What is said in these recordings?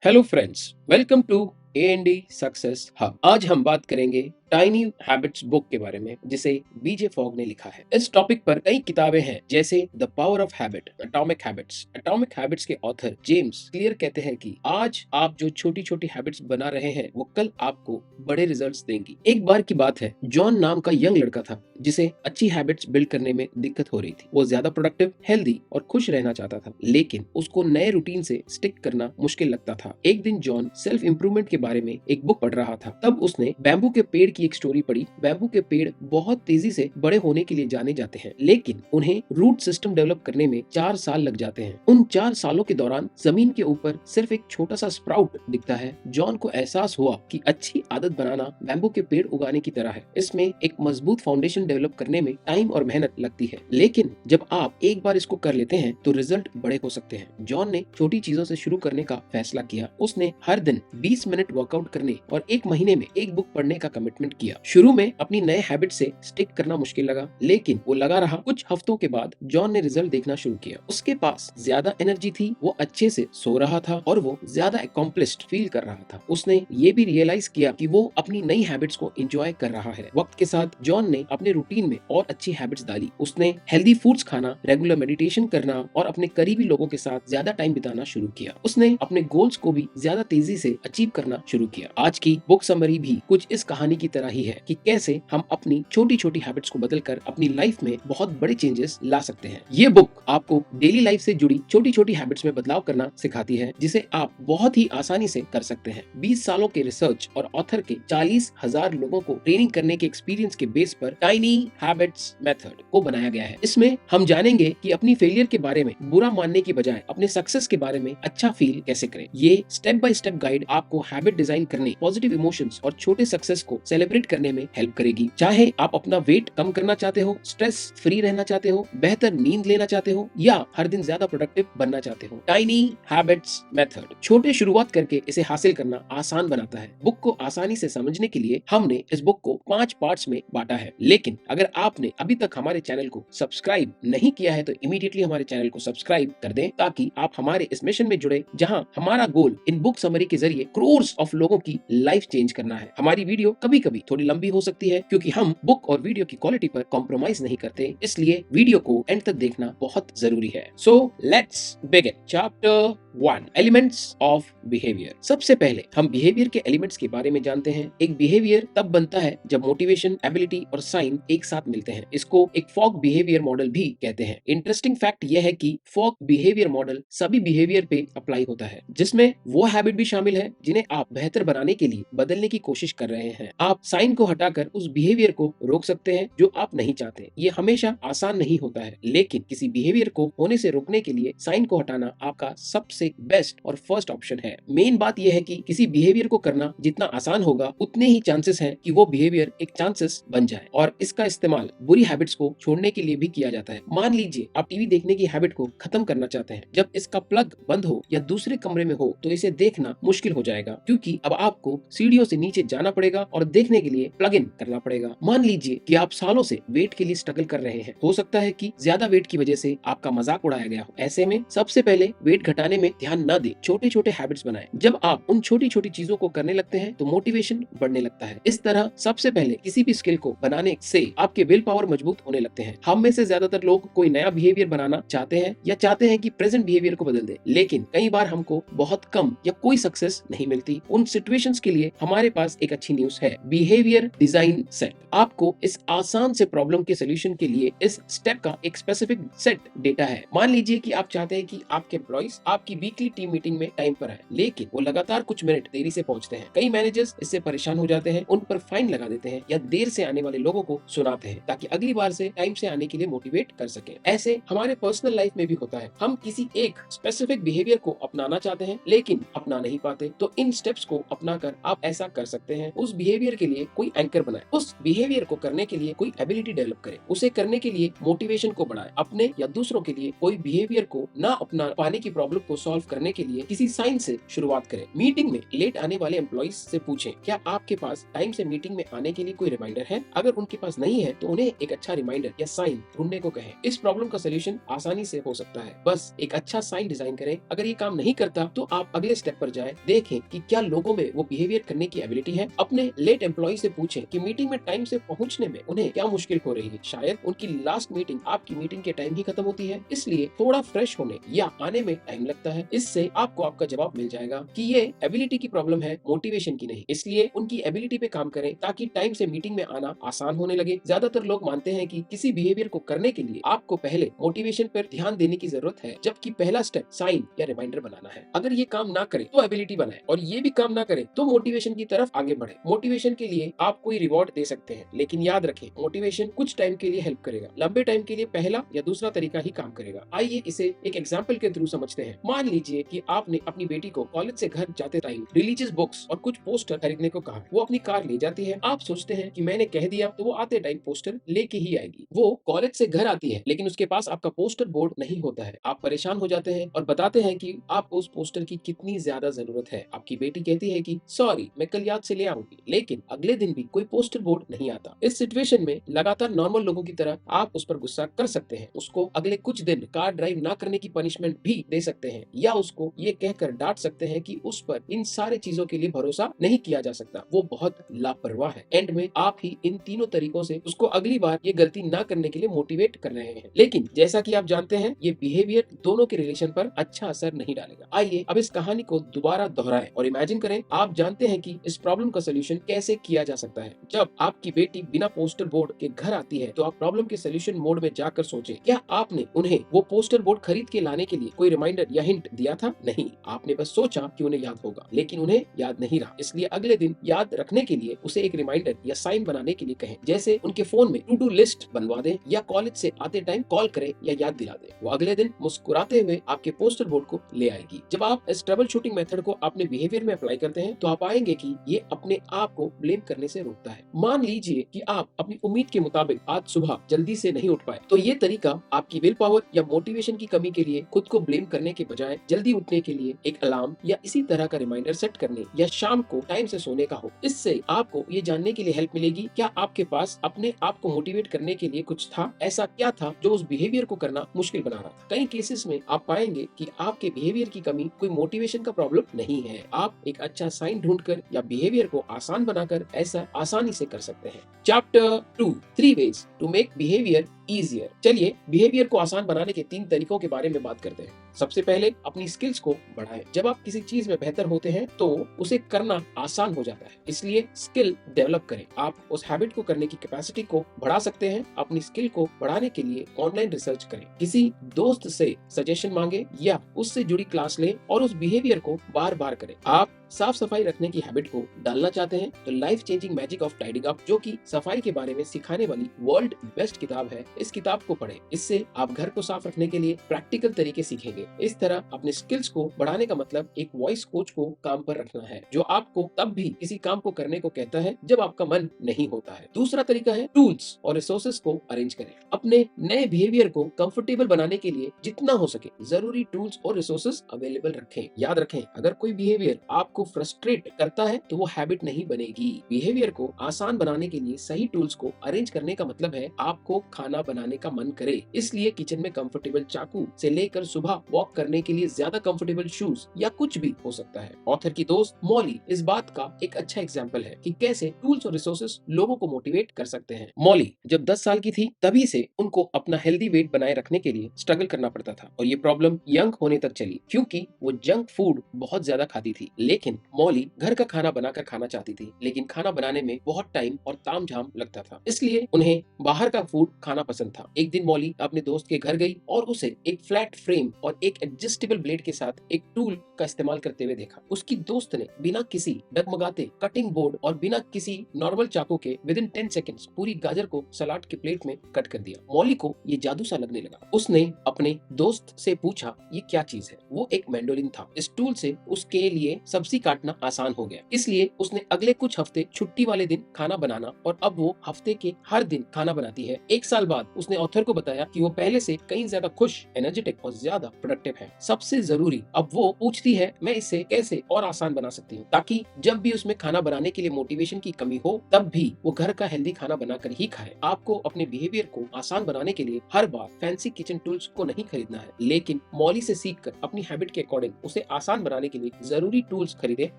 Hello friends, welcome to A&D success hub. आज हम बात करेंगे टाइनी हैबिट्स बुक के बारे में, जिसे बीजे फॉग ने लिखा है। इस टॉपिक पर कई किताबें हैं, जैसे the power of habit, atomic habits. Atomic habits के ऑथर जेम्स क्लियर कहते हैं कि आज आप जो छोटी छोटी हैबिट्स बना रहे हैं, वो कल आपको बड़े रिजल्ट्स देंगी। एक बार की बात है, जॉन नाम का यंग लड़का था जिसे अच्छी हैबिट्स बिल्ड करने में दिक्कत हो रही थी। वो ज्यादा प्रोडक्टिव, हेल्दी और खुश रहना चाहता था, लेकिन उसको नए रूटीन से स्टिक करना मुश्किल लगता था। एक दिन जॉन सेल्फ इंप्रूवमेंट के बारे में एक बुक पढ़ रहा था। तब उसने बैम्बू के पेड़ की एक स्टोरी पढ़ी। बैम्बू के पेड़ बहुत तेजी से बड़े होने के लिए जाने जाते हैं, लेकिन उन्हें रूट सिस्टम डेवलप करने में 4 साल लग जाते हैं। उन 4 सालों के दौरान जमीन के ऊपर सिर्फ एक छोटा सा स्प्राउट दिखता है। जॉन को एहसास हुआ कि अच्छी आदत बनाना बैम्बू के पेड़ उगाने की तरह है। इसमें एक मजबूत फाउंडेशन डेवलप करने में टाइम और मेहनत लगती है, लेकिन जब आप एक बार इसको कर लेते हैं तो रिजल्ट बड़े हो सकते हैं। जॉन ने छोटी चीजों से शुरू करने का फैसला किया। उसने हर दिन 20 मिनट वर्कआउट करने और एक महीने में एक बुक पढ़ने का कमिटमेंट किया। शुरू में अपनी नए हैबिट से स्टिक करना मुश्किल लगा, लेकिन वो लगा रहा। कुछ हफ्तों के बाद जॉन ने रिजल्ट देखना शुरू किया। उसके पास ज्यादा एनर्जी थी, वो अच्छे से सो रहा था और वो ज्यादा अकॉम्प्लिश्ड फील कर रहा था। उसने ये भी रियलाइज किया कि वो अपनी नई हैबिट्स को एंजॉय कर रहा है। वक्त के साथ जॉन ने अपने रूटीन में और अच्छी हैबिट्स डाली। उसने हेल्दी फूड्स खाना, रेगुलर मेडिटेशन करना और अपने करीबी लोगों के साथ ज्यादा टाइम बिताना शुरू किया। उसने अपने गोल्स को भी ज्यादा तेजी से अचीव करना शुरू किया। आज की बुक समरी भी कुछ इस कहानी की तरह ही है कि कैसे हम अपनी छोटी छोटी हैबिट्स को बदलकर अपनी लाइफ में बहुत बड़े चेंजेस ला सकते हैं। ये बुक आपको डेली लाइफ से जुड़ी छोटी छोटी हैबिट्स में बदलाव करना सिखाती है, जिसे आप बहुत ही आसानी से कर सकते हैं। 20 सालों के रिसर्च और ऑथर के 40,000 लोगों को ट्रेनिंग करने के एक्सपीरियंस के बेस पर टाइनी हैबिट्स मेथड को बनाया गया है। इसमें हम जानेंगे कि अपनी फेलियर के बारे में बुरा मानने की बजाय अपने सक्सेस के बारे में अच्छा फील कैसे करें। ये स्टेप बाय स्टेप गाइड आपको हैबिट डिजाइन करने, पॉजिटिव इमोशंस और छोटे सक्सेस को सेलिब्रेट करने में हेल्प करेगी। चाहे आप अपना वेट कम करना चाहते हो, स्ट्रेस फ्री रहना चाहते हो, बेहतर नींद लेना चाहते हो या हर दिन ज्यादा प्रोडक्टिव बनना चाहते हो, टाइनी हैबिट्स मेथड छोटे शुरुआत करके इसे हासिल करना आसान बनाता है। बुक को आसानी से समझने के लिए हमने इस बुक को 5 पार्ट्स में बांटा है, लेकिन अगर आपने अभी तक हमारे चैनल को सब्सक्राइब नहीं किया है तो इमीडिएटली हमारे चैनल को सब्सक्राइब कर दें, ताकि आप हमारे इस मिशन में जुड़े, जहां हमारा गोल इन बुक समरी के जरिए क्रोर्स ऑफ लोगों की लाइफ चेंज करना है। हमारी वीडियो कभी कभी थोड़ी लंबी हो सकती है, क्योंकि हम बुक और वीडियो की क्वालिटी पर कॉम्प्रोमाइज नहीं करते, इसलिए वीडियो को एंड तक देखना बहुत जरूरी है। So let's begin. Chapter 1, elements of behaviour. सबसे पहले हम बिहेवियर के एलिमेंट्स के बारे में जानते हैं। एक बिहेवियर तब बनता है जब मोटिवेशन, एबिलिटी और साइन एक साथ मिलते हैं। इसको एक फॉग बिहेवियर मॉडल भी कहते हैं। इंटरेस्टिंग फैक्ट यह है कि फॉग बिहेवियर मॉडल सभी बिहेवियर पे अप्लाई होता है, जिसमें वो हैबिट भी शामिल है जिन्हें आप बेहतर बनाने के लिए बदलने की कोशिश कर रहे हैं। आप साइन को हटाकर उस बिहेवियर को रोक सकते हैं जो आप नहीं चाहते। ये हमेशा आसान नहीं होता है, लेकिन किसी बिहेवियर को होने से रोकने के लिए साइन को हटाना आपका सबसे बेस्ट और फर्स्ट ऑप्शन है। मेन बात यह है कि किसी बिहेवियर को करना जितना आसान होगा, उतने ही चांसेस हैं कि वो बिहेवियर एक चांसेस बन जाए, और इसका इस्तेमाल बुरी हैबिट्स को छोड़ने के लिए भी किया जाता है। मान लीजिए आप टीवी देखने की हैबिट को खत्म करना चाहते हैं। जब इसका प्लग बंद हो या दूसरे कमरे में हो तो इसे देखना मुश्किल हो जाएगा, क्योंकि अब आपको सीढ़ियों से नीचे जाना पड़ेगा और देखने के लिए प्लग इन करना पड़ेगा। मान लीजिए कि आप सालों से वेट के लिए स्ट्रगल कर रहे हैं। हो सकता है कि ज्यादा वेट की वजह से आपका मजाक उड़ाया गया हो। ऐसे में सबसे पहले वेट घटाने में ध्यान न दें, छोटे छोटे हैबिट्स बनाएं। जब आप उन छोटी छोटी चीजों को करने लगते हैं तो मोटिवेशन बढ़ने लगता है। इस तरह सबसे पहले किसी भी स्किल को बनाने से आपके विल पावर मजबूत होने लगते हैं। हम में से ज्यादातर लोग कोई नया बिहेवियर बनाना चाहते हैं या चाहते हैं कि प्रेजेंट बिहेवियर को बदल दें, लेकिन कई बार हमको बहुत कम या कोई सक्सेस नहीं मिलती। उन सिचुएशंस के लिए हमारे पास एक अच्छी न्यूज है, बिहेवियर डिजाइन सेट। आपको इस आसान से प्रॉब्लम के सोल्यूशन के लिए इस स्टेप का एक स्पेसिफिक सेट डेटा है। मान लीजिए कि आप चाहते हैं कि आपके एम्प्लॉइज आपकी वीकली टीम मीटिंग में टाइम पर आए, लेकिन वो लगातार कुछ मिनट देरी से पहुंचते हैं। कई मैनेजर्स इससे परेशान हो जाते हैं, उन पर फाइन लगा देते हैं या देर से आने वाले लोगों को सुनाते हैं, ताकि अगली बार से टाइम से आने के लिए मोटिवेट कर सके। ऐसे हमारे पर्सनल लाइफ में भी होता है। हम किसी एक स्पेसिफिक बिहेवियर को अपनाना चाहते हैं, लेकिन अपना नहीं पाते। तो इन स्टेप्स को अपनाकर आप ऐसा कर सकते हैं। उस बिहेवियर के लिए कोई एंकर बनाए, उस बिहेवियर को करने के लिए कोई एबिलिटी डेवलप करे, उसे करने के लिए मोटिवेशन को बढ़ाए, अपने या दूसरों के लिए कोई बिहेवियर को ना अपना पाने की प्रॉब्लम को सॉल्व करने के लिए किसी साइन से शुरुआत करें। मीटिंग में लेट आने वाले एम्प्लॉइज से पूछें, क्या आपके पास टाइम से मीटिंग में आने के लिए कोई रिमाइंडर है? अगर उनके पास नहीं है तो उन्हें एक अच्छा रिमाइंडर या साइन ढूंढने को कहें। इस प्रॉब्लम का सोल्यूशन आसानी से हो सकता है, बस एक अच्छा साइन डिजाइन करें। अगर ये काम नहीं करता तो आप अगले स्टेप पर जाएं, देखें कि क्या लोगों में वो बिहेवियर करने की एबिलिटी है। अपने लेट एम्प्लॉय से पूछें कि मीटिंग में टाइम से पहुंचने में उन्हें क्या मुश्किल हो रही है। शायद उनकी लास्ट मीटिंग आपकी मीटिंग के टाइम ही खत्म होती है, इसलिए थोड़ा फ्रेश होने या आने में टाइम लगता है। इससे आपको आपका जवाब मिल जाएगा कि ये एबिलिटी की प्रॉब्लम है, मोटिवेशन की नहीं। इसलिए उनकी एबिलिटी पे काम करें ताकि टाइम से मीटिंग में आना आसान होने लगे। ज्यादातर लोग मानते हैं कि किसी बिहेवियर को करने के लिए आपको पहले मोटिवेशन पर ध्यान देने की जरूरत है, जबकि पहला स्टेप साइन या रिमाइंडर बनाना है। अगर ये काम ना करे तो एबिलिटी बनाए, और ये भी काम ना करे तो मोटिवेशन की तरफ आगे बढ़े। मोटिवेशन के लिए आप कोई रिवॉर्ड दे सकते हैं, लेकिन याद रखें मोटिवेशन कुछ टाइम के लिए हेल्प करेगा, लंबे टाइम के लिए पहला या दूसरा तरीका ही काम करेगा। आइए इसे एक एग्जाम्पल के थ्रू समझते हैं। मान लीजिए कि आपने अपनी बेटी को कॉलेज से घर जाते टाइम रिलीजियस बुक्स और कुछ पोस्टर खरीदने को कहा। वो अपनी कार ले जाती है। आप सोचते हैं कि मैंने कह दिया तो वो आते टाइम पोस्टर लेके ही आएगी। वो कॉलेज से घर आती है, लेकिन उसके पास आपका पोस्टर बोर्ड नहीं होता है। आप परेशान हो जाते हैं और बताते हैं कि आपको उस पोस्टर की कितनी ज्यादा जरूरत है। आपकी बेटी कहती है कि सॉरी, मैं कल याद से ले आऊंगी, लेकिन अगले दिन भी कोई पोस्टर बोर्ड नहीं आता। इस सिचुएशन में लगातार नॉर्मल लोगों की तरह आप उस पर गुस्सा कर सकते हैं, उसको अगले कुछ दिन कार ड्राइव ना करने की पनिशमेंट भी दे सकते हैं, या उसको ये कहकर डांट सकते हैं कि उस पर इन सारे चीजों के लिए भरोसा नहीं किया जा सकता, वो बहुत लापरवाह है। एंड में आप ही इन तीनों तरीकों से उसको अगली बार ये गलती ना करने के लिए मोटिवेट कर रहे हैं। लेकिन जैसा कि आप जानते हैं, ये बिहेवियर दोनों के रिलेशन पर अच्छा असर नहीं डालेगा। आइए अब इस कहानी को दोबारा दोहराएं और इमेजिन करें आप जानते हैं कि इस प्रॉब्लम का सोल्यूशन कैसे किया जा सकता है। जब आपकी बेटी बिना पोस्टर बोर्ड के घर आती है तो आप प्रॉब्लम के सोल्यूशन मोड में जाकर सोचें, क्या आपने उन्हें वो पोस्टर बोर्ड खरीद के लाने के लिए कोई रिमाइंडर या हिंट दिया था? नहीं, आपने बस सोचा कि उन्हें याद होगा, लेकिन उन्हें याद नहीं रहा। इसलिए अगले दिन याद रखने के लिए उसे एक रिमाइंडर या साइन बनाने के लिए कहें, जैसे उनके फोन में टू डू लिस्ट बनवा दें या कॉलेज से आते टाइम कॉल करें या याद दिला दें। वो अगले दिन मुस्कुराते हुए आपके पोस्टर बोर्ड को ले आएगी। जब आप इस ट्रबल शूटिंग मेथड को अपने बिहेवियर में अप्लाई करते हैं तो आप पाएंगे कि ये अपने आप को ब्लेम करने से रोकता है। मान लीजिए कि आप अपनी उम्मीद के मुताबिक आज सुबह जल्दी से नहीं उठ पाए, तो ये तरीका आपकी विल पावर या मोटिवेशन की कमी के लिए खुद को ब्लेम करने के बजाय जल्दी उठने के लिए एक अलार्म या इसी तरह का रिमाइंडर सेट करने या शाम को टाइम से सोने का हो। इससे आपको ये जानने के लिए हेल्प मिलेगी, क्या आपके पास अपने आप को मोटिवेट करने के लिए कुछ था, ऐसा क्या था जो उस बिहेवियर को करना मुश्किल बना रहा था। कई केसेस में आप पाएंगे कि आपके बिहेवियर की कमी कोई मोटिवेशन का प्रॉब्लम नहीं है। आप एक अच्छा साइन ढूंढकर या बिहेवियर को आसान बनाकर ऐसा आसानी से कर सकते हैं। Chapter 2, 3 ways to make behavior easier। चलिए बिहेवियर को आसान बनाने के 3 तरीकों के बारे में बात करते हैं। सबसे पहले अपनी स्किल्स को बढ़ाएं। जब आप किसी चीज में बेहतर होते हैं तो उसे करना आसान हो जाता है, इसलिए स्किल डेवलप करें। आप उस हैबिट को करने की कैपेसिटी को बढ़ा सकते हैं। अपनी स्किल को बढ़ाने के लिए ऑनलाइन रिसर्च करें, किसी दोस्त से सजेशन मांगे या उससे जुड़ी क्लास लें और उस बिहेवियर को बार बार करें। आप साफ सफाई रखने की हैबिट को डालना चाहते हैं तो life changing magic of tidying up, जो कि सफाई के बारे में सिखाने वाली वर्ल्ड बेस्ट किताब है, इस किताब को पढ़ें। इससे आप घर को साफ रखने के लिए प्रैक्टिकल तरीके सीखेंगे। इस तरह अपने स्किल्स को बढ़ाने का मतलब एक वॉइस कोच को काम पर रखना है, जो आपको तब भी किसी काम को करने को कहता है जब आपका मन नहीं होता है। दूसरा तरीका है टूल्स और रिसोर्सेज को अरेंज करें। अपने नए बिहेवियर को कंफर्टेबल बनाने के लिए जितना हो सके जरूरी टूल्स और रिसोर्सेज अवेलेबल रखें। याद रखें, अगर कोई बिहेवियर आपको फ्रस्ट्रेट करता है तो वो हैबिट नहीं बनेगी। बिहेवियर को आसान बनाने के लिए सही टूल्स को अरेंज करने का मतलब है आपको खाना बनाने का मन करे, इसलिए किचन में कंफर्टेबल चाकू से लेकर सुबह वॉक करने के लिए ज्यादा कंफर्टेबल शूज या कुछ भी हो सकता है। ऑथर की दोस्त मॉली इस बात का एक अच्छा एग्जाम्पल है कि कैसे टूल्स और रिसोर्सेज लोगों को मोटिवेट कर सकते हैं। मॉली जब 10 साल की थी तभी से उनको अपना हेल्दी वेट बनाए रखने के लिए स्ट्रगल करना पड़ता था, और ये प्रॉब्लम यंग होने तक चली क्योंकि वो जंक फूड बहुत ज्यादा खाती थी। लेकिन मॉली घर का खाना बनाकर खाना चाहती थी, लेकिन खाना बनाने में बहुत टाइम और तामझाम लगता था, इसलिए उन्हें बाहर का फूड खाना पसंद पसंद था। एक दिन मॉली अपने दोस्त के घर गई और उसे एक फ्लैट फ्रेम और एक एडजस्टेबल ब्लेड के साथ एक टूल का इस्तेमाल करते हुए देखा। उसकी दोस्त ने बिना किसी डगमगाते कटिंग बोर्ड और बिना किसी नॉर्मल चाकू के विद इन 10 सेकंड्स पूरी गाजर को सलाद की प्लेट में कट कर दिया। मॉली को ये जादू सा लगने लगा। उसने अपने दोस्त से पूछा, ये क्या चीज है? वो एक मैंडोलिन था। इस टूल से उसके लिए सब्जी काटना आसान हो गया। इसलिए उसने अगले कुछ हफ्ते छुट्टी वाले दिन खाना बनाना और अब वो हफ्ते के हर दिन खाना बनाती है। एक साल बाद उसने ऑथर को बताया कि वो पहले से कहीं ज्यादा खुश, एनर्जेटिक और ज्यादा प्रोडक्टिव है। सबसे जरूरी, अब वो पूछती है, मैं इसे कैसे और आसान बना सकती हूँ, ताकि जब भी उसमें खाना बनाने के लिए मोटिवेशन की कमी हो तब भी वो घर का हेल्दी खाना बनाकर ही खाए। आपको अपने बिहेवियर को आसान बनाने के लिए हर बार फैंसी किचन टूल्स को नहीं खरीदना है, लेकिन मॉली से सीखकर अपनी हैबिट के अकॉर्डिंग उसे आसान बनाने के लिए जरूरी टूल्स खरीदे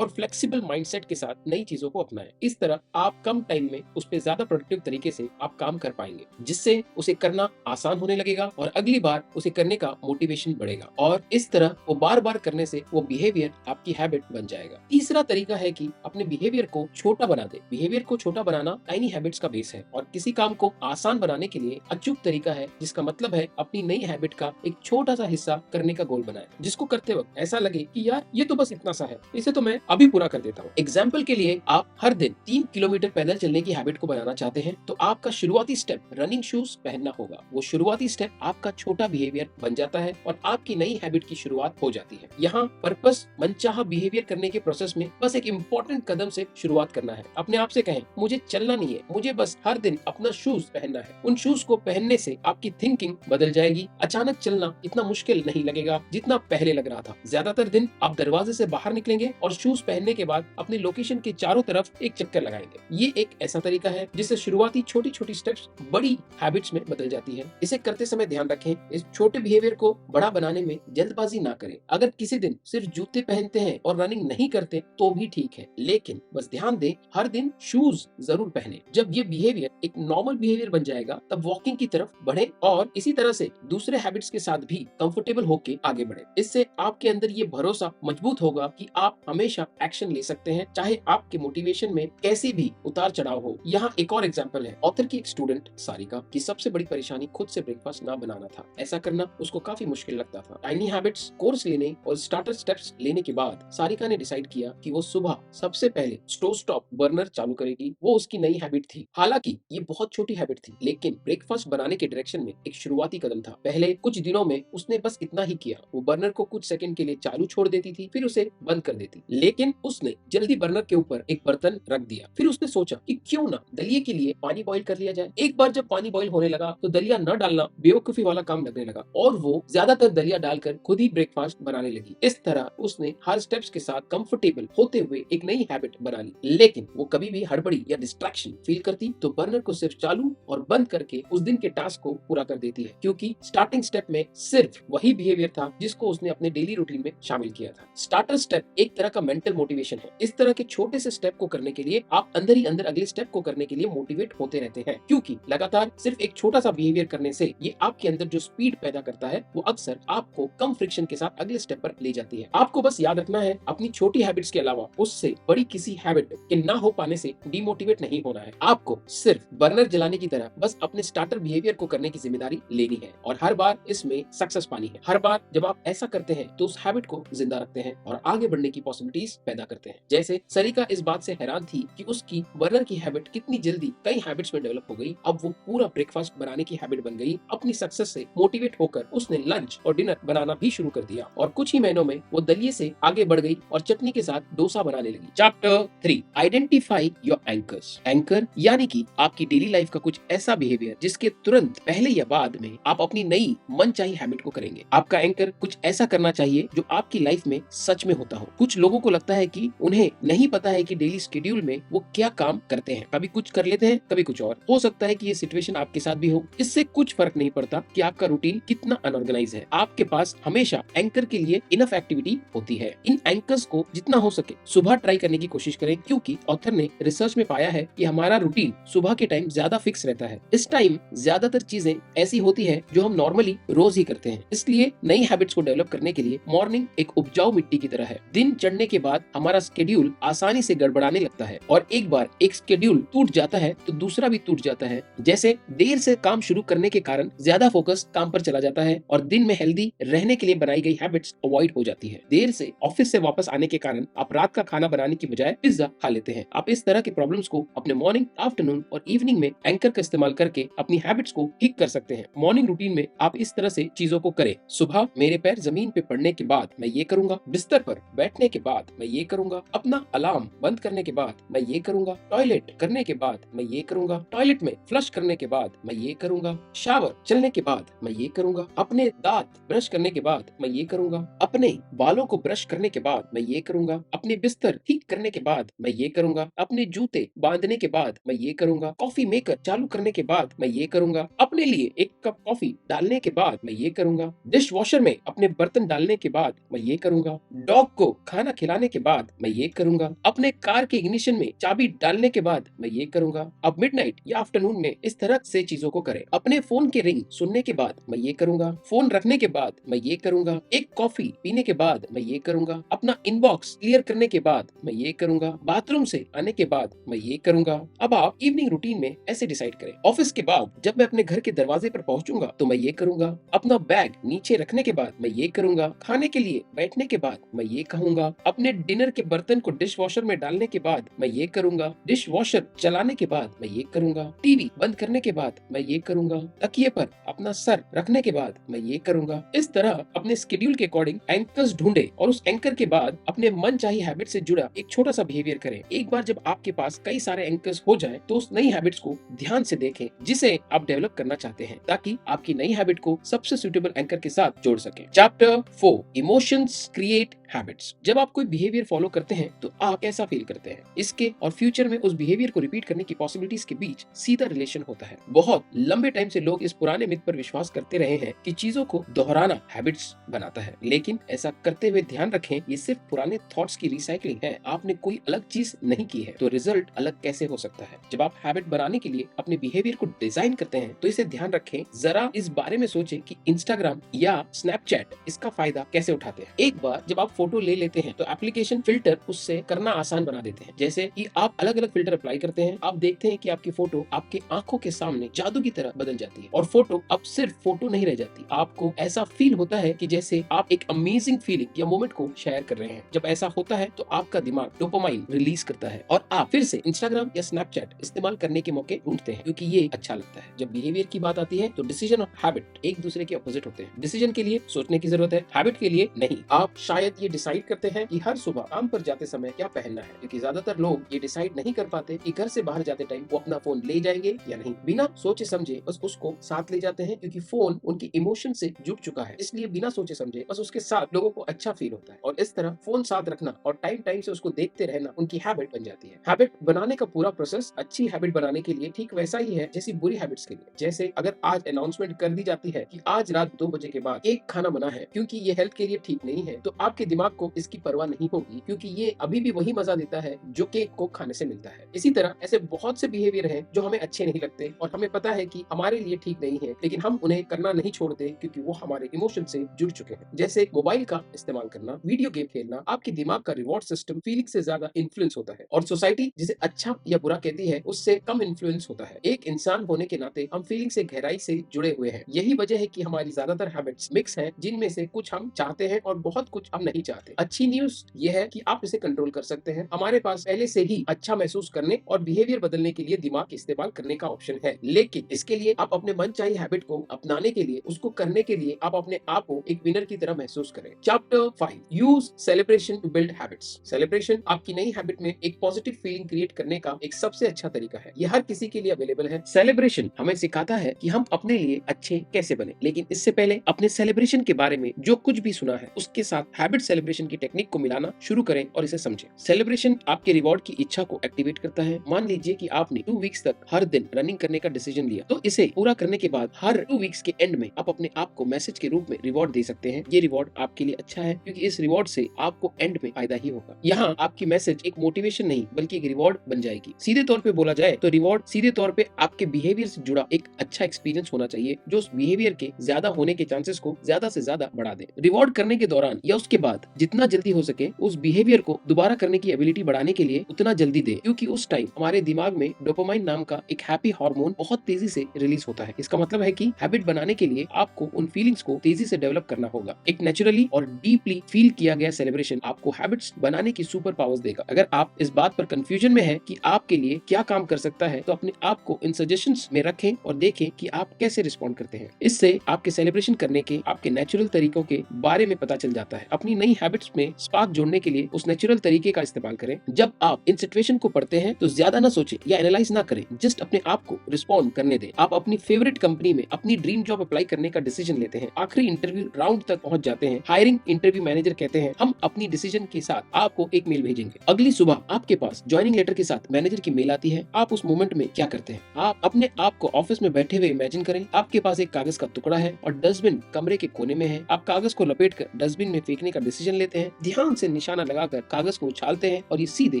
और फ्लेक्सिबल माइंडसेट के साथ नई चीजों को अपनाएं। इस तरह आप कम टाइम में उस पर ज्यादा प्रोडक्टिव तरीके से आप काम कर पाएंगे, जिससे उसे करना आसान होने लगेगा और अगली बार उसे करने का मोटिवेशन बढ़ेगा और इस तरह वो बार बार करने से वो बिहेवियर आपकी हैबिट बन जाएगा। तीसरा तरीका है कि अपने बिहेवियर को छोटा बना दे। बिहेवियर को छोटा बनाना टाइनी हैबिट्स का बेस है और किसी काम को आसान बनाने के लिए अचूक तरीका है, जिसका मतलब है अपनी नई हैबिट का एक छोटा सा हिस्सा करने का गोल बनाए, जिसको करते वक्त ऐसा लगे कि यार ये तो बस इतना सा है, इसे तो मैं अभी पूरा कर देता हूँ। एग्जाम्पल के लिए, आप हर दिन 3 किलोमीटर पैदल चलने की हैबिट को बनाना चाहते हैं तो आपका शुरुआती स्टेप रनिंग शूज पहनना होगा। वो शुरुआती स्टेप आपका छोटा बिहेवियर बन जाता है और आपकी नई हैबिट की शुरुआत हो जाती है। यहाँ पर्पस मनचाहा बिहेवियर करने के प्रोसेस में बस एक इम्पोर्टेंट कदम से शुरुआत करना है। अपने आप से कहें, मुझे चलना नहीं है, मुझे बस हर दिन अपना शूज पहनना है। उन शूज को पहनने से आपकी थिंकिंग बदल जाएगी। अचानक चलना इतना मुश्किल नहीं लगेगा जितना पहले लग रहा था। ज्यादातर दिन आप दरवाजे से बाहर निकलेंगे और शूज पहनने के बाद अपने लोकेशन के चारों तरफ एक चक्कर लगाएंगे। ये एक ऐसा तरीका है जिससे शुरुआती छोटी छोटी स्टेप्स बड़ी हैबिट्स में बदल जाती है। इसे करते समय ध्यान रखें, इस छोटे बिहेवियर को बड़ा बनाने में जल्दबाजी ना करें। अगर किसी दिन सिर्फ जूते पहनते हैं और रनिंग नहीं करते तो भी ठीक है, लेकिन बस ध्यान दें, हर दिन शूज जरूर पहने। जब ये बिहेवियर एक नॉर्मल बिहेवियर बन जाएगा तब वॉकिंग की तरफ बढ़े और इसी तरह से दूसरे हैबिट्स के साथ भी कंफर्टेबल होकर आगे बढ़े। इससे आपके अंदर ये भरोसा मजबूत होगा कि आप हमेशा एक्शन ले सकते हैं, चाहे आपके मोटिवेशन में कैसी भी उतार चढ़ाव हो। यहाँ एक और एग्जांपल है। ऑथर की एक स्टूडेंट सारिका की सबसे बड़ी परेशानी खुद से ब्रेकफास्ट ना बनाना था। ऐसा करना उसको काफी मुश्किल लगता था। टाइनी हैबिट्स कोर्स लेने और स्टार्टर स्टेप्स लेने के बाद सारिका ने डिसाइड किया कि वो सुबह सबसे पहले स्टोव स्टॉप बर्नर चालू करेगी। वो उसकी नई हैबिट थी। हालांकि ये बहुत छोटी हैबिट थी, लेकिन ब्रेकफास्ट बनाने के डायरेक्शन में एक शुरुआती कदम था। पहले कुछ दिनों में उसने बस इतना ही किया। वो बर्नर को कुछ सेकंड के लिए चालू छोड़ देती थी, फिर उसे बंद कर देती, लेकिन उसने जल्दी बर्नर के ऊपर एक बर्तन रख दिया। फिर उसने सोचा कि क्यों ना दलिए के लिए पानी बॉईल कर लिया जाए। एक बार जब पानी बॉईल होने लगा तो दलिया न डालना बेवकूफी वाला काम लगने लगा और वो ज्यादातर दलिया डालकर खुद ही ब्रेकफास्ट बनाने लगी। इस तरह उसने हर स्टेप्स के साथ कंफर्टेबल होते हुए एक नई हैबिट बना ली। लेकिन वो कभी भी हड़बड़ी या डिस्ट्रैक्शन फील करती तो बर्नर को सिर्फ चालू और बंद करके उस दिन के टास्क को पूरा कर देती है, क्योंकि स्टार्टिंग स्टेप में सिर्फ वही बिहेवियर था जिसको उसने अपने डेली रूटीन में शामिल किया था। स्टार्टर स्टेप एक तरह का मेंटल मोटिवेशन है। इस तरह के छोटे से स्टेप को करने के लिए आप अंदर ही अंदर अगले स्टेप को करने के लिए मोटिवेट होते रहते हैं, क्योंकि लगातार सिर्फ एक छोटा सा बिहेवियर करने से ये आपके अंदर जो स्पीड पैदा करता है वो अक्सर आपको कम फ्रिक्शन के साथ अगले स्टेप पर ले जाती है। आपको बस याद रखना है, अपनी छोटी हैबिट्स के अलावा उससे बड़ी किसी हैबिट के ना हो पाने से डिमोटिवेट नहीं होना है। आपको सिर्फ बर्नर जलाने की तरह बस अपने स्टार्टर बिहेवियर को करने की जिम्मेदारी लेनी है और हर बार इसमें सक्सेस पानी है। हर बार जब आप ऐसा करते हैं तो उस हैबिट को जिंदा रखते हैं और आगे बढ़ने की पॉसिबिलिटीज पैदा करते हैं। जैसे सरिका इस बात से हैरान थी कि उसकी बर्नर की हैबिट कितनी जल्दी कई हैबिट्स में डेवलप हो गई। अब वो पूरा ब्रेकफास्ट बनाने की हैबिट बन गई। अपनी सक्सेस से मोटिवेट होकर उसने लंच और डिनर बनाना भी शुरू कर दिया और कुछ ही महीनों में वो दलिये से आगे बढ़ गई और चटनी के साथ डोसा बनाने लगी। Chapter 3, identify your anchors. Anchor यानी कि आपकी डेली लाइफ का कुछ ऐसा बिहेवियर जिसके तुरंत पहले या बाद में आप अपनी नई मनचाही हैबिट को करेंगे। आपका एंकर कुछ ऐसा करना चाहिए जो आपकी लाइफ में सच में होता हो। कुछ लोगों को लगता है कि उन्हें नहीं पता है कि डेली शेड्यूल में वो क्या काम करते हैं। कभी कुछ कर लेते हैं, कभी कुछ और। हो सकता है कि ये सिचुएशन आपके साथ भी हो। इससे कुछ फर्क नहीं पड़ता कि आपका रूटीन कितना अनऑर्गेनाइज है। आपके पास हमेशा एंकर के लिए इनफ एक्टिविटी होती है। इन एंकर्स को जितना हो सके सुबह ट्राई करने की कोशिश करें, क्योंकि ऑथर ने रिसर्च में पाया है कि हमारा रूटीन सुबह के टाइम ज्यादा फिक्स रहता है। इस टाइम ज्यादातर चीजें ऐसी होती है जो हम नॉर्मली रोज ही करते हैं। इसलिए नई हैबिट्स को डेवलप करने के लिए मॉर्निंग एक उपजाऊ मिट्टी की तरह है। दिन चढ़ने के बाद हमारा स्केड्यूल आसानी से गड़बड़ाने लगता है और एक बार एक स्केड्यूल टूट जाता है तो दूसरा भी टूट जाता है। जैसे देर से काम शुरू करने के कारण ज्यादा फोकस काम पर चला जाता है और दिन में हेल्दी रहने के लिए बनाई गई हैबिट्स अवॉइड हो जाती है। देर से ऑफिस से वापस आने के कारण आप रात का खाना बनाने की बजाय पिज्जा खा लेते हैं। आप इस तरह की प्रॉब्लम्स को अपने मॉर्निंग, आफ्टरनून और इवनिंग में एंकर का इस्तेमाल करके अपनी हैबिट्स को ठीक कर सकते हैं। मॉर्निंग रूटीन में आप इस तरह से चीजों को करें। सुबह मेरे पैर जमीन पे पड़ने के बाद मैं ये करूंगा, बिस्तर पर बैठने के बाद मैं ये करूंगा, अपना अलार्म बंद करने के बाद मैं ये करूंगा, टॉयलेट करने के बाद मैं ये करूंगा, टॉयलेट में फ्लश करने के बाद मैं ये करूंगा, शावर चलने के बाद मैं ये करूंगा, अपने दांत ब्रश करने के बाद मैं ये करूंगा, अपने बालों को ब्रश करने के बाद मैं ये करूंगा, अपने बिस्तर ठीक करने के बाद मैं ये करूंगा, अपने जूते बांधने के बाद मैं ये करूंगा, कॉफी मेकर चालू करने के बाद मैं ये करूंगा, अपने लिए एक कप कॉफी डालने के बाद मैं ये करूंगा, डिश वॉशर में अपने बर्तन डालने के बाद मैं ये करूंगा, डॉग को खाना खिलाने के बाद मैं ये करूंगा, अपने कार के इग्निशन में चाबी डालने के बाद मैं ये करूंगा। अब मिडनाइट या आफ्टरनून में इस तरह से चीजों को करें। अपने फोन के रिंग सुनने के बाद मैं ये करूंगा, फोन रखने के बाद मैं ये करूंगा, एक कॉफी पीने के बाद मैं ये करूंगा, अपना इनबॉक्स क्लियर करने के बाद मैं ये करूंगा, बाथरूम से आने के बाद मैं ये करूंगा। अब आप इवनिंग रूटीन में ऐसे डिसाइड करें। ऑफिस के बाद जब मैं अपने घर के दरवाजे पर पहुंचूंगा तो मैं ये करूंगा, अपना बैग नीचे रखने के बाद मैं ये करूंगा, खाने के लिए बैठने के बाद मैं ये कहूंगा, अपने डिनर के बर्तन को डिश वॉशर में डालने के बाद मैं ये करूंगा, डिश वॉशर चलाने के बाद मैं ये करूंगा, टीवी बंद करने के बाद मैं ये करूंगा, तकिए पर अपना सर रखने के बाद मैं ये करूंगा। इस तरह अपने स्केड्यूल के अकॉर्डिंग एंकर्स ढूंढे और उस एंकर के बाद अपने मन चाहिए हैबिट से जुड़ा एक छोटा सा बिहेवियर करें। एक बार जब आपके पास कई सारे एंकर्स हो जाए तो उस नई हैबिट्स को ध्यान से देखें जिसे आप डेवलप करना चाहते हैं, ताकि आपकी नई हैबिट को सबसे सुटेबल एंकर के साथ जोड़ सकें। Chapter 4, emotions create habits. जब आप कोई बिहेवियर फॉलो करते हैं तो आप कैसा फील करते हैं, इसके और फ्यूचर में उस बिहेवियर को रिपीट करने की पॉसिबिलिटीज के बीच सीधा रिलेशन होता है। बहुत लंबे टाइम से लोग इस पुराने मिथ पर विश्वास करते रहे हैं कि चीजों को दोहराना हैबिट्स बनाता है, लेकिन ऐसा करते हुए ध्यान रखें ये सिर्फ पुराने थॉट्स की रिसाइकलिंग है। आपने कोई अलग चीज नहीं की है तो रिजल्ट अलग कैसे हो सकता है। जब आप हैबिट बनाने के लिए अपने बिहेवियर को डिजाइन करते हैं तो इसे ध्यान रखें, जरा इस बारे में सोचें कि इंस्टाग्राम या स्नैपचैट इसका फायदा कैसे उठाते हैं। एक बार जब आप फोटो ले लेते हैं तो एप्लीकेशन फिल्टर उससे करना आसान बना देते हैं। जैसे कि आप अलग अलग फिल्टर अप्लाई करते हैं, आप देखते हैं कि आपकी फोटो आपके आंखों के सामने जादू की तरह बदल जाती है और फोटो अब सिर्फ फोटो नहीं रह जाती। आपको ऐसा फील होता है कि जैसे आप एक अमेजिंग फीलिंग या मोमेंट को शेयर कर रहे हैं। जब ऐसा होता है तो आपका दिमाग डोपामाइन रिलीज करता है और आप फिर से इंस्टाग्राम या स्नैपचैट इस्तेमाल करने के मौके ढूंढते हैं, क्योंकि ये अच्छा लगता है। जब बिहेवियर की बात आती है तो डिसीजन और हैबिट एक दूसरे के अपोजिट होते हैं। डिसीजन के लिए सोचने की जरूरत है, हैबिट के लिए नहीं। आप शायद ये डिसाइड करते हैं कि हर सुबह काम पर जाते समय क्या पहनना है, क्योंकि ज्यादातर लोग ये डिसाइड नहीं कर पाते कि घर से बाहर जाते टाइम वो अपना फोन ले जाएंगे या नहीं। बिना सोचे समझे बस उसको साथ ले जाते हैं, क्योंकि फोन उनकी इमोशन से जुड़ चुका है, इसलिए बिना सोचे समझे बस उसके साथ लोगों को अच्छा फील होता है और इस तरह फोन साथ रखना और टाइम टाइम से उसको देखते रहना उनकी हैबिट बन जाती है। हैबिट बनाने का पूरा प्रोसेस अच्छी हैबिट बनाने के लिए ठीक वैसा ही है जैसी बुरी हैबिट्स के लिए। जैसे अगर आज अनाउंसमेंट कर दी जाती है कि आज रात 2 बजे के बाद केक खाना मना है क्योंकि ये हेल्थ के लिए ठीक नहीं है, तो आपके दिमाग को इसकी परवाह नहीं होगी, क्योंकि ये अभी भी वही मजा देता है जो केक को खाने से मिलता है। इसी तरह ऐसे बहुत से बिहेवियर हैं जो हमें अच्छे नहीं लगते और हमें पता है कि हमारे लिए ठीक नहीं है, लेकिन हम उन्हें करना नहीं छोड़ते क्योंकि वो हमारे इमोशन से जुड़ चुके हैं। जैसे मोबाइल का इस्तेमाल करना, वीडियो गेम खेलना, आपके दिमाग का रिवॉर्ड सिस्टम फीलिंग से ज्यादा इन्फ्लुएंस होता है और सोसाइटी जिसे अच्छा या बुरा कहती है उससे कम इन्फ्लुएंस होता है। एक इंसान होने के नाते हम फीलिंग से गहराई से जुड़े हुए हैं। यही वजह है कि हमारी ज्यादातर हैबिट्स मिक्स हैं, जिनमें से कुछ हम चाहते हैं और बहुत कुछ हम नहीं चाहते। अच्छी न्यूज ये है कि आप इसे कंट्रोल कर सकते हैं। हमारे पास पहले से ही अच्छा महसूस करने और बिहेवियर बदलने के लिए दिमाग इस्तेमाल करने का ऑप्शन है, लेकिन इसके लिए आप अपने मनचाही हैबिट को अपनाने के लिए, उसको करने के लिए आप अपने आप को एक विनर की तरह महसूस करें। Chapter 5, use celebration to build habits. Celebration आपकी नई हैबिट में एक पॉजिटिव फीलिंग क्रिएट करने का एक सबसे अच्छा तरीका है। यह हर किसी के लिए अवेलेबल है। सेलिब्रेशन हमें सिखाता है कि हम अपने लिए अच्छे कैसे बने, लेकिन इससे पहले अपने सेलिब्रेशन के बारे में जो कुछ भी सुना है उसके साथ हैबिट सेलिब्रेशन की टेक्निक को मिलाना शुरू करें और इसे समझें। सेलिब्रेशन आपके रिवॉर्ड की इच्छा को एक्टिवेट करता है। मान लीजिए कि आपने 2 वीक्स तक हर दिन रनिंग करने का डिसीजन लिया, तो इसे पूरा करने के बाद हर 2 वीक्स के एंड में आप अपने आप को मैसेज के रूप में रिवॉर्ड दे सकते हैं। ये रिवॉर्ड आपके लिए अच्छा है क्योंकि इस रिवॉर्ड से आपको एंड में फायदा ही होगा। यहाँ आपकी मैसेज एक मोटिवेशन नहीं बल्कि एक रिवॉर्ड बन जाएगी। सीधे तौर पे बोला जाए तो रिवॉर्ड सीधे तौर पे आपके बिहेवियर से जुड़ा एक अच्छा एक्सपीरियंस होना चाहिए जो उस बिहेवियर के ज्यादा होने के चांसेस को ज्यादा से ज्यादा बढ़ा दे। रिवॉर्ड करने के दौरान या उसके बाद साथ जितना जल्दी हो सके उस बिहेवियर को दोबारा करने की एबिलिटी बढ़ाने के लिए उतना जल्दी दें, क्योंकि उस टाइम हमारे दिमाग में डोपामाइन नाम का एक हैप्पी हार्मोन बहुत तेजी से रिलीज होता है। इसका मतलब है कि हैबिट बनाने के लिए आपको उन फीलिंग्स को तेजी से डेवलप करना होगा। एक नेचुरली और डीपली फील किया गया सेलिब्रेशन आपको हैबिट्स बनाने की सुपर पावर्स देगा। अगर आप इस बात पर कंफ्यूजन में है कि आपके लिए क्या काम कर सकता है, तो अपने आप को इन सजेशंस में रखें और देखें कि आप कैसे रिस्पॉन्ड करते हैं। इससे आपके सेलिब्रेशन करने के आपके नेचुरल तरीकों के बारे में पता चल जाता है। अपनी नई हैबिट्स में स्पार्क जोड़ने के लिए उस नेचुरल तरीके का इस्तेमाल करें। जब आप इन सिचुएशन को पढ़ते हैं तो ज्यादा ना सोचें या एनालाइज ना करें, जस्ट अपने आप को रिस्पॉन्ड करने दें। आप अपनी फेवरेट कंपनी में अपनी ड्रीम जॉब अप्लाई करने का डिसीजन लेते हैं, आखिरी इंटरव्यू राउंड तक पहुंच जाते हैं, हायरिंग इंटरव्यू मैनेजर कहते हैं हम अपनी डिसीजन के साथ आपको एक मेल भेजेंगे। अगली सुबह आपके पास ज्वाइनिंग लेटर के साथ मैनेजर की मेल आती है। आप उस मोमेंट में क्या करते हैं? आप अपने आप को ऑफिस में बैठे हुए इमेजिन करें। आपके पास एक कागज का टुकड़ा है और डस्टबिन कमरे के कोने में है। आप कागज को लपेटकर डस्टबिन में फेंकने का डिसीजन लेते हैं, ध्यान से निशाना लगाकर कागज को उछालते हैं और ये सीधे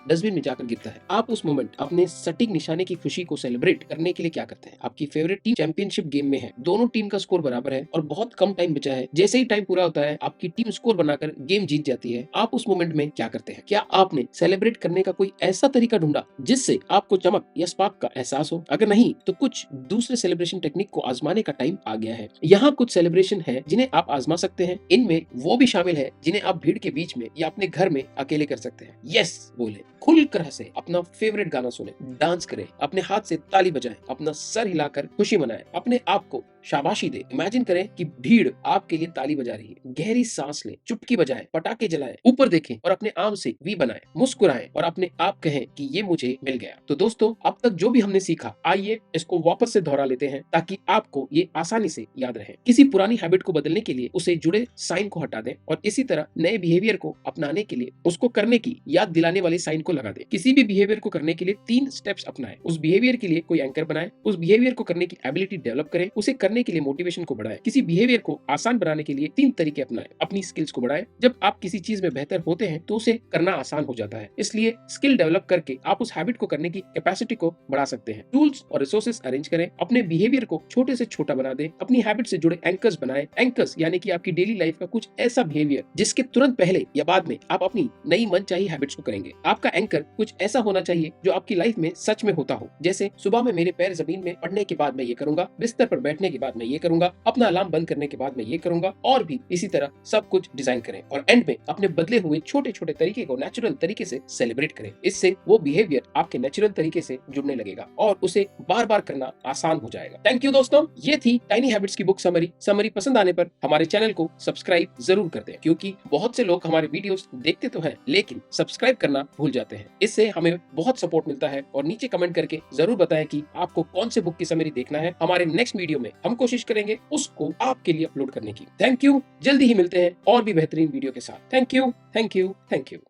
डस्टबिन में जाकर गिरता है। आप उस मोमेंट अपने सटीक निशाने की खुशी को सेलिब्रेट करने के लिए क्या करते हैं? आपकी फेवरेट टीम चैंपियनशिप गेम में है, दोनों टीम का स्कोर बराबर है और बहुत कम टाइम बचा है। जैसे ही टाइम पूरा होता है आपकी टीम स्कोर बनाकर गेम जीत जाती है। आप उस मोमेंट में क्या करते हैं? क्या आपने सेलिब्रेट करने का कोई ऐसा तरीका ढूंढा जिससे आपको चमक या स्पार्क का एहसास हो? अगर नहीं तो कुछ दूसरे सेलिब्रेशन टेक्निक को आजमाने का टाइम आ गया है। यहाँ कुछ सेलिब्रेशन है जिन्हें आप आजमा सकते हैं। इनमें वो भी शामिल है जिन्हें आप भीड़ के बीच में या अपने घर में अकेले कर सकते हैं। यस बोले, खुलकर हंसे, अपना फेवरेट गाना सुने, डांस करें, अपने हाथ से ताली बजाएं, अपना सर हिलाकर खुशी मनाएं, अपने आप को शाबाशी दे। इमेजिन करें कि भीड़ आपके लिए ताली बजा रही है। गहरी सांस लें, चुटकी बजाएं, पटाखे जलाएं, ऊपर देखें और अपने आर्म से वी बनाएं, मुस्कुराएं और अपने आप कहें कि ये मुझे मिल गया। तो दोस्तों, अब तक जो भी हमने सीखा, आइए इसको वापस से दोहरा लेते हैं ताकि आपको ये आसानी से याद रहे। किसी पुरानी हैबिट को बदलने के लिए उसे जुड़े साइन को हटा दें और इसी तरह नए बिहेवियर को अपनाने के लिए उसको करने की याद दिलाने वाले साइन को लगा दें। किसी भी बिहेवियर को करने के लिए 3 स्टेप्स अपनाएं। उस बिहेवियर के लिए कोई एंकर बनाएं, उस बिहेवियर को करने की एबिलिटी डेवलप करें, उसे करने के लिए मोटिवेशन को बढ़ाएं। किसी बिहेवियर को आसान बनाने के लिए 3 तरीके अपनाएं। अपनी स्किल्स को बढ़ाएं। जब आप किसी चीज में बेहतर होते हैं तो उसे करना आसान हो जाता है, इसलिए स्किल डेवलप करके आप उस हैबिट को करने की कैपेसिटी को बढ़ा सकते हैं। टूल्स और रिसोर्सेस अरेंज करें, अपने बिहेवियर को छोटे से छोटा बना दें, अपनी हैबिट से जुड़े एंकर्स बनाएं। एंकर्स यानी कि आपकी डेली लाइफ का कुछ ऐसा बिहेवियर जिसके तुरंत पहले या बाद में आप अपनी नई मनचाही हैबिट्स को करेंगे। आपका एंकर कुछ ऐसा होना चाहिए जो आपकी लाइफ में सच में होता हो। जैसे सुबह में मेरे पैर जमीन में पड़ने के बाद मैं ये करूंगा, बिस्तर पर बैठने के बाद मैं ये करूंगा, अपना अलार्म बंद करने के बाद मैं ये करूंगा, और भी इसी तरह सब कुछ डिजाइन करें और एंड में अपने बदले हुए छोटे छोटे तरीके को नेचुरल तरीके से सेलिब्रेट करें। इससे वो बिहेवियर आपके नेचुरल तरीके से जुड़ने लगेगा और उसे बार बार करना आसान हो जाएगा। थैंक यू दोस्तों, ये थी टाइनी हैबिट्स की बुक समरी पसंद आने पर हमारे चैनल को सब्सक्राइब जरूर कर दें, क्योंकि बहुत से लोग हमारे वीडियोस देखते तो हैं लेकिन सब्सक्राइब करना भूल जाते हैं। इससे हमें बहुत सपोर्ट मिलता है और नीचे कमेंट करके जरूर बताएं कि आपको कौन से बुक की समरी देखना है। हमारे नेक्स्ट वीडियो में हम कोशिश करेंगे उसको आपके लिए अपलोड करने की। थैंक यू, जल्दी ही मिलते हैं और भी बेहतरीन वीडियो के साथ। Thank you, thank you, thank you.